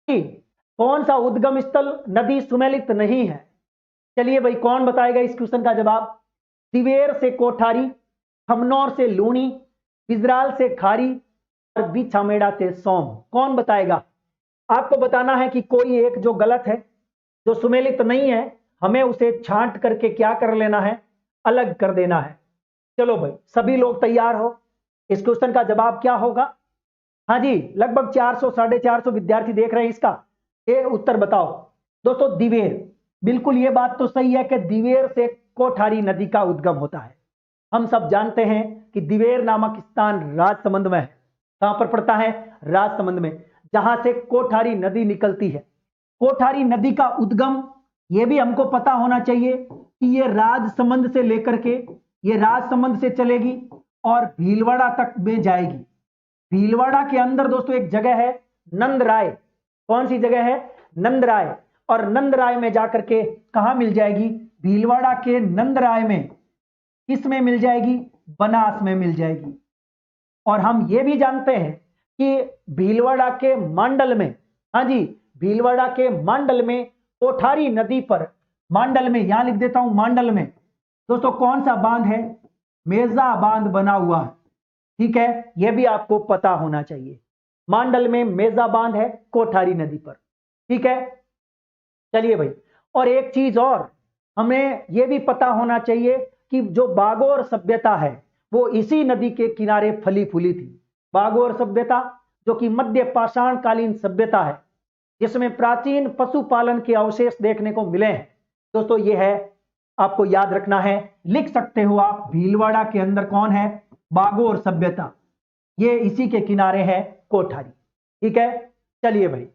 कि कौन सा उद्गम स्थल नदी सुमेलित नहीं है? चलिए भाई, कौन बताएगा इस क्वेश्चन का जवाब? दिवेर से कोठारी, खमनौर से लूणी, बिजराल से खारी और बिछामेड़ा से सोम। कौन बताएगा? आपको बताना है कि कोई एक जो गलत है, जो सुमेलित नहीं है, हमें उसे छांट करके क्या कर लेना है? अलग कर देना है। चलो भाई, सभी लोग तैयार हो? इस क्वेश्चन का जवाब क्या होगा? हाँ जी, लगभग 400 450 विद्यार्थी देख रहे हैं इसका। ये उत्तर बताओ दोस्तों। दिवेर, बिल्कुल ये बात तो सही है कि दिवेर से कोठारी नदी का उद्गम होता है। हम सब जानते हैं कि दिवेर नामक स्थान राजसमंद में है। कहां पर पड़ता है? राजसमंद में, जहां से कोठारी नदी निकलती है। कोठारी नदी का उद्गम यह भी हमको पता होना चाहिए कि ये राजसमंद से लेकर के ये राजसमंद से चलेगी और भीलवाड़ा तक में जाएगी। भीलवाड़ा के अंदर दोस्तों एक जगह है नंदराय। कौन सी जगह है? नंदराय। और नंदराय में जाकर के कहां मिल जाएगी? भीलवाड़ा के नंदराय में। किस में मिल जाएगी? बनास में मिल जाएगी। और हम ये भी जानते हैं कि भीलवाड़ा के मांडल में, हाँ जी, भीलवाड़ा के मांडल में कोठारी नदी पर, मांडल में, यहां लिख देता हूं मांडल में दोस्तों, कौन सा बांध है? मेजा बांध बना हुआ है। ठीक है, यह भी आपको पता होना चाहिए। मांडल में मेजा बांध है कोठारी नदी पर। ठीक है, चलिए भाई, और एक चीज और हमें यह भी पता होना चाहिए कि जो बागोर सभ्यता है वो इसी नदी के किनारे फली फूली थी। बागोर सभ्यता जो कि मध्य पाषाण कालीन सभ्यता है, जिसमें प्राचीन पशुपालन के अवशेष देखने को मिले हैं दोस्तों। यह है, आपको याद रखना है, लिख सकते हो आप, भीलवाड़ा के अंदर कौन है? बागोर सभ्यता। ये इसी के किनारे है कोठारी। ठीक है, चलिए भाई,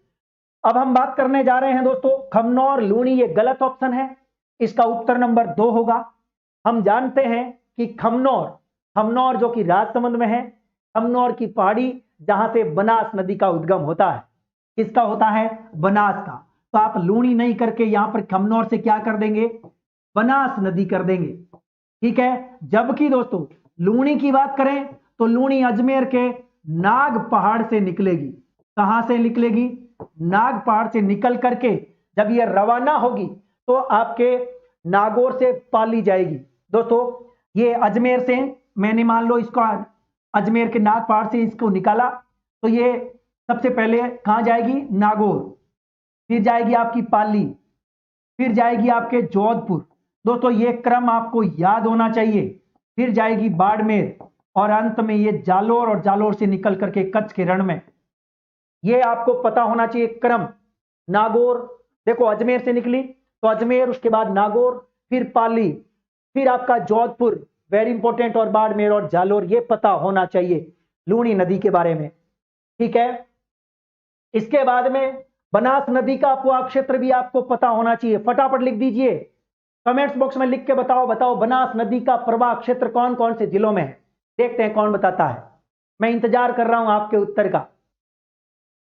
अब हम बात करने जा रहे हैं दोस्तों खमनौर लूणी। ये गलत ऑप्शन है, इसका उत्तर नंबर 2 होगा। हम जानते हैं कि खमनौर, खमनौर जो कि राजसमंद में है, खमनौर की पहाड़ी जहां से बनास नदी का उद्गम होता है। किसका होता है? बनास का। तो आप लूणी नहीं करके यहां पर खमनौर से क्या कर देंगे? बनास नदी कर देंगे। ठीक है, जबकि दोस्तों लूणी की बात करें तो लूणी अजमेर के नाग पहाड़ से निकलेगी। कहां से निकलेगी? नाग पहाड़ से निकल करके जब यह रवाना होगी तो आपके नागौर से पाली जाएगी। दोस्तों ये अजमेर से, मैंने मान लो इसको अजमेर के नाग पहाड़ से इसको निकाला, तो ये सबसे पहले कहां जाएगी? नागौर, फिर जाएगी आपकी पाली, फिर जाएगी आपके जोधपुर। दोस्तों ये क्रम आपको याद होना चाहिए। फिर जाएगी बाड़मेर और अंत में ये जालोर, और जालोर से निकल करके कच्छ के रण में। ये आपको पता होना चाहिए क्रम। नागौर, देखो अजमेर से निकली तो अजमेर, उसके बाद नागौर, फिर पाली, फिर आपका जोधपुर, वेरी इंपॉर्टेंट, और बाड़मेर और जालोर। ये पता होना चाहिए लूणी नदी के बारे में। ठीक है, इसके बाद में बनास नदी का अपवाह क्षेत्र भी आपको पता होना चाहिए। फटाफट लिख दीजिए, कमेंट्स बॉक्स में लिख के बताओ, बनास नदी का प्रवाह क्षेत्र कौन कौन से जिलों में है? देखते हैं कौन बताता है। मैं इंतजार कर रहा हूं आपके उत्तर का।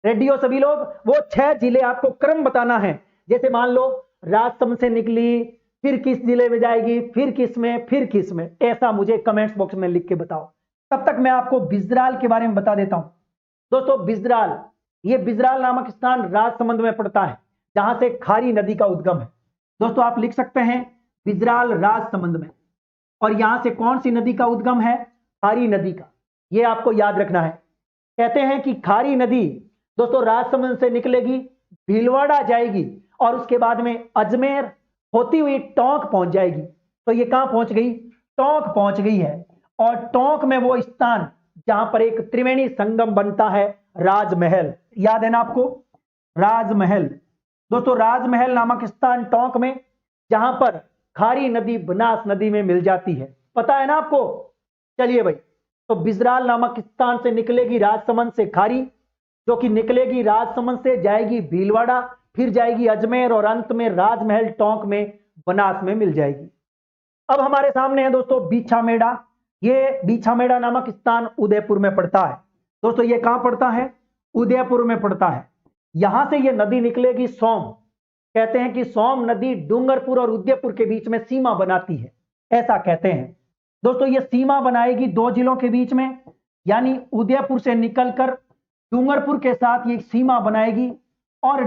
रेडी हो सभी लोग? वो 6 जिले आपको क्रम बताना है। जैसे मान लो राजसमंद से निकली, फिर किस जिले में जाएगी, फिर किस में, फिर किस में, ऐसा मुझे कमेंट्स बॉक्स में लिख के बताओ। तब तक मैं आपको बिजराल के बारे में बता देता हूं दोस्तों। बिजराल, ये बिजराल नामक स्थान राजसमंद में पड़ता है, जहां से खारी नदी का उद्गम है। दोस्तों आप लिख सकते हैं बिजराल राजसमंद में। और यहां से कौन सी नदी का उद्गम है? खारी नदी का। यह आपको याद रखना है। कहते हैं कि खारी नदी दोस्तों राजसमंद से निकलेगी, भीलवाड़ा जाएगी और उसके बाद में अजमेर होती हुई टोंक पहुंच जाएगी। तो ये कहां पहुंच गई? टोंक पहुंच गई है। और टोंक में वो स्थान जहां पर एक त्रिवेणी संगम बनता है, राजमहल। याद है ना आपको? राजमहल। दोस्तों राजमहल नामक स्थान टोंक में, जहां पर खारी नदी बनास नदी में मिल जाती है। पता है ना आपको? चलिए भाई, तो बिजराल नामक स्थान से निकलेगी राजसमंद से खारी, जो कि निकलेगी राजसमंद से, जाएगी भीलवाड़ा, फिर जाएगी अजमेर और अंत में राजमहल टोंक में बनास में मिल जाएगी। अब हमारे सामने है दोस्तों बीछामेड़ा। ये बीछामेड़ा नामक स्थान उदयपुर में पड़ता है। दोस्तों ये कहां पड़ता है? उदयपुर में पड़ता है। यहां से ये नदी निकलेगी सोम। कहते हैं कि सोम नदी डूंगरपुर और उदयपुर के बीच में सीमा बनाती है, ऐसा कहते हैं। दोस्तों ये सीमा बनाएगी 2 जिलों के बीच में, यानी उदयपुर से निकलकर डूंगरपुर के साथ ये सीमा बनाएगी और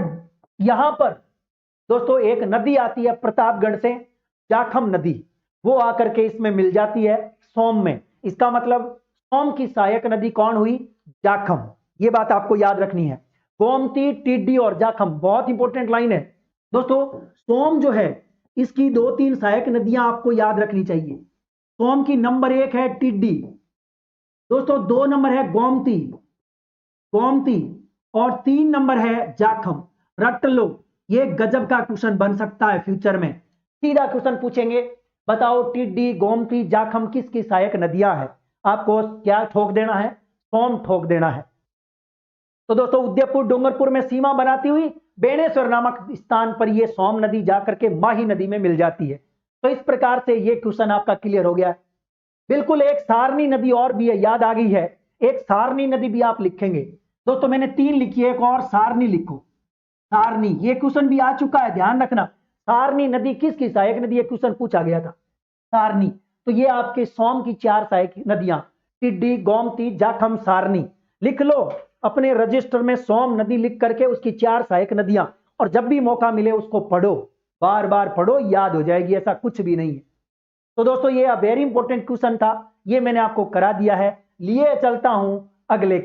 यहां पर दोस्तों एक नदी आती है प्रतापगढ़ से, जाखम नदी, वो आकर के इसमें मिल जाती है सोम में। इसका मतलब सोम की सहायक नदी कौन हुई? जाखम। ये बात आपको याद रखनी है। गोमती, टिड्डी और जाखम, बहुत इंपॉर्टेंट लाइन है दोस्तों। सोम जो है इसकी 2-3 सहायक नदियां आपको याद रखनी चाहिए। सोम की नंबर 1 है टिड्डी दोस्तों, 2 नंबर है गोमती, गोमती, और 3 नंबर है जाखम। रट लो, ये गजब का क्वेश्चन बन सकता है फ्यूचर में। सीधा क्वेश्चन पूछेंगे, बताओ टिड्डी, गोमती, जाखम किसकी सहायक नदियां हैं? आपको क्या ठोक देना है? सोम ठोक देना है। तो दोस्तों उदयपुर डूंगरपुर में सीमा बनाती हुई बेणेश्वर नामक स्थान पर यह सोम नदी जाकर के माही नदी में मिल जाती है। तो इस प्रकार से यह क्वेश्चन आपका क्लियर हो गया है। बिल्कुल, एक सारनी नदी और भी है, याद आ गई है। एक सारनी नदी भी आप लिखेंगे दोस्तों, मैंने 3 लिखी है, एक और सारनी लिखो। सारनी, ये क्वेश्चन भी आ चुका है, ध्यान रखना। सारनी नदी किसकी सहायक नदी? ये क्वेश्चन पूछा गया था, सारनी। तो ये आपके सोम की 4 सहायक नदियां, टिड्डी, गोमती, जाखम, सारनी। लिख लो अपने रजिस्टर में सोम नदी लिख करके उसकी 4 सहायक नदियां, और जब भी मौका मिले उसको पढ़ो, बार बार पढ़ो, याद हो जाएगी, ऐसा कुछ भी नहीं है। तो दोस्तों ये वेरी इंपॉर्टेंट क्वेश्चन था, ये मैंने आपको करा दिया है। लिए चलता हूं अगले